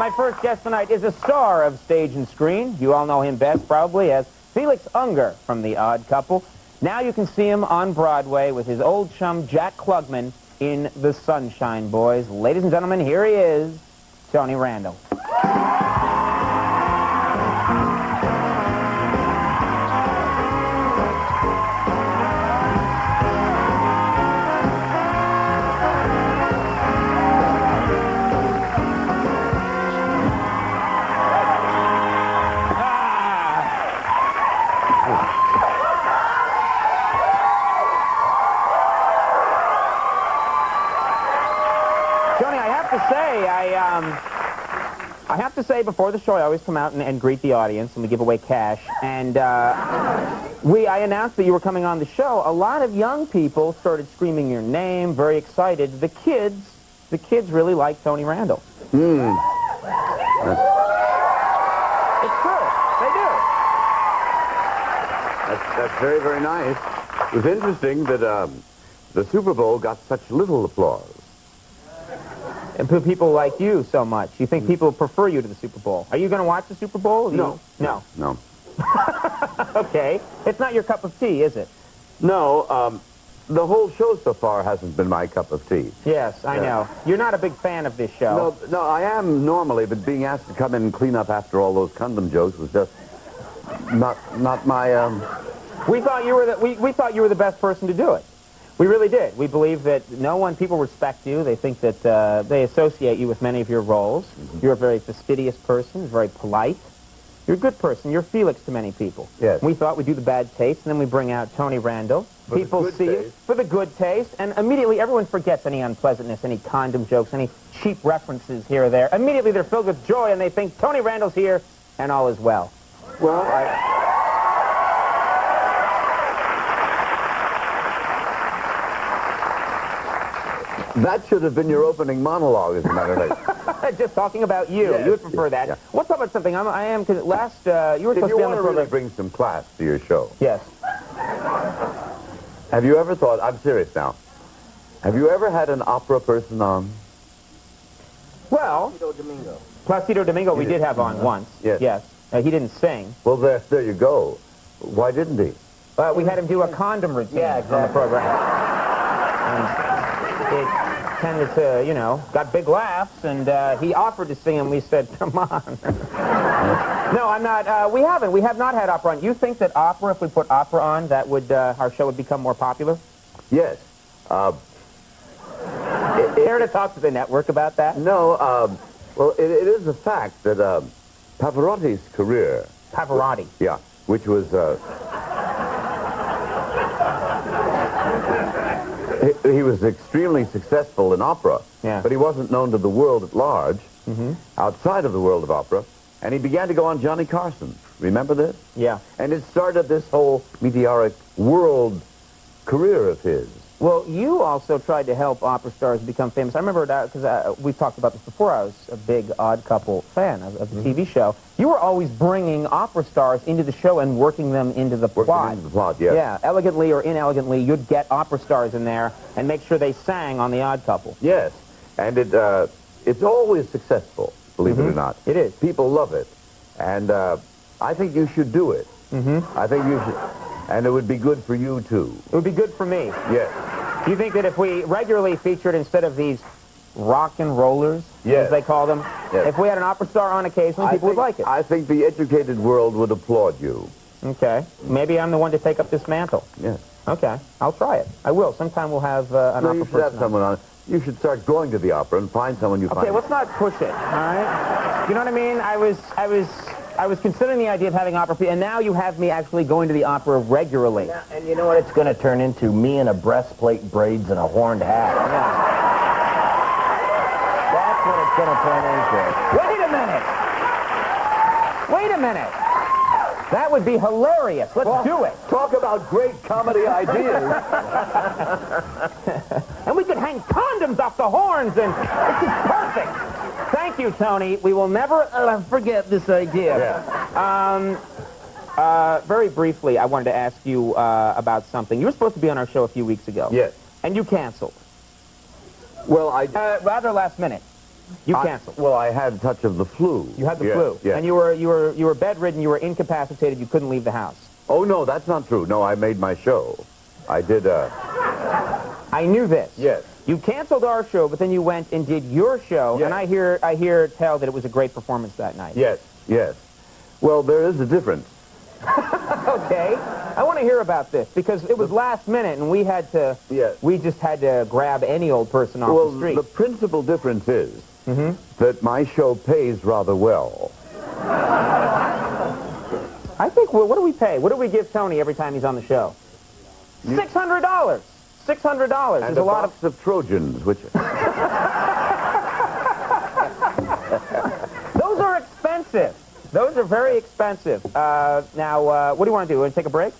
My first guest tonight is a star of stage and screen. You all know him best, probably, as Felix Unger from The Odd Couple. Now you can see him on Broadway with his old chum, Jack Klugman, in The Sunshine Boys. Ladies and gentlemen, here he is, Tony Randall. I have to say, before the show, I always come out and greet the audience, and we give away cash. And I announced that you were coming on the show. A lot of young people started screaming your name, very excited. The kids really like Tony Randall. It's true. They do. That's very, very nice. It was interesting that the Super Bowl got such little applause. And people like you so much. You think people prefer you to the Super Bowl. Are you going to watch the Super Bowl? No. No. No. Okay. It's not your cup of tea, is it? No. The whole show so far hasn't been my cup of tea. Yes, I know. You're not a big fan of this show. No, I am normally, but being asked to come in and clean up after all those condom jokes was just not my. We thought you were we thought you were the best person to do it. We really did. We believe that people respect you. They think that they associate you with many of your roles. Mm-hmm. You're a very fastidious person, very polite. You're a good person. You're Felix to many people. Yes. We thought we'd do the bad taste, and then we bring out Tony Randall. People see you for the good taste, and immediately everyone forgets any unpleasantness, any condom jokes, any cheap references here or there. Immediately they're filled with joy, and they think Tony Randall's here, and all is well. Well, that should have been your opening monologue, as a matter of fact. Just talking about you. Yes, you would prefer that. Yeah. Let's talk about something. Because last, you were supposed to be on the program. Really bring some class to your show. Yes. Have you ever thought, I'm serious now, have you ever had an opera person on? Well, Placido Domingo we did have on once. Yes. Yes. He didn't sing. Well, there you go. Why didn't he? We had him do a condom routine on the program. And it tended to, got big laughs, and he offered to sing, and we said, come on. No, I'm not. We haven't. We have not had opera on. You think that opera, if we put opera on, that would, our show would become more popular? Yes. Care to talk to the network about that? No, well, it is a fact that Pavarotti's career... Pavarotti? Yeah, which was... He was extremely successful in opera, but he wasn't known to the world at large, outside of the world of opera, and he began to go on Johnny Carson. Remember this? Yeah. And it started this whole meteoric world career of his. Well, you also tried to help opera stars become famous. I remember that because we've talked about this before. I was a big Odd Couple fan of the TV show. You were always bringing opera stars into the show and working them into the plot. Into the plot, yes. Yeah, elegantly or inelegantly, you'd get opera stars in there and make sure they sang on The Odd Couple. Yes, and it's always successful, believe it or not. It is. People love it, and I think you should do it. I think you should. And it would be good for you, too. It would be good for me. Yes. Do you think that if we regularly featured, instead of these rock and rollers, as they call them, if we had an opera star on occasionally, people would like it? I think the educated world would applaud you. Okay. Maybe I'm the one to take up this mantle. Yes. Okay. I'll try it. I will. Sometime we'll have an opera you should have someone on. You should start going to the opera and find someone you find. Okay, let's not push it, all right? You know what I mean? I was considering the idea of having opera, and now you have me actually going to the opera regularly. Yeah, and you know what it's going to turn into? Me in a breastplate, braids, and a horned hat. Yeah. That's what it's going to turn into. Wait a minute. That would be hilarious. Let's do it. Talk about great comedy ideas. And we could hang condoms off the horns, and this is perfect. Thank you, Tony. We will never forget this idea. Yeah. Very briefly, I wanted to ask you about something. You were supposed to be on our show a few weeks ago. Yes. And you canceled. Well, rather last minute. You canceled. Well, I had a touch of the flu. You had the flu. Yes. And you were bedridden, you were incapacitated, you couldn't leave the house. Oh, no, that's not true. No, I made my show. I did, I knew this. Yes. You canceled our show, but then you went and did your show, yes. and I hear tell that it was a great performance that night. Yes, yes. Well, there is a difference. Okay. I want to hear about this, because it was last minute, and we just had to grab any old person off the street. Well, the principal difference is that my show pays rather well. I think, what do we pay? What do we give Tony every time he's on the show? $600. $600 and is a lot of Trojans, which... Those are expensive. Those are very expensive. Now, what do you want to do? Want to take a break?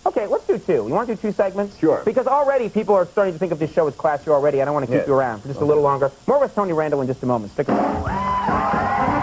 Okay, let's do two. You want to do two segments? Sure. Because already people are starting to think of this show as classy already. I don't want to keep you around for just a little longer. More with Tony Randall in just a moment. Stick around.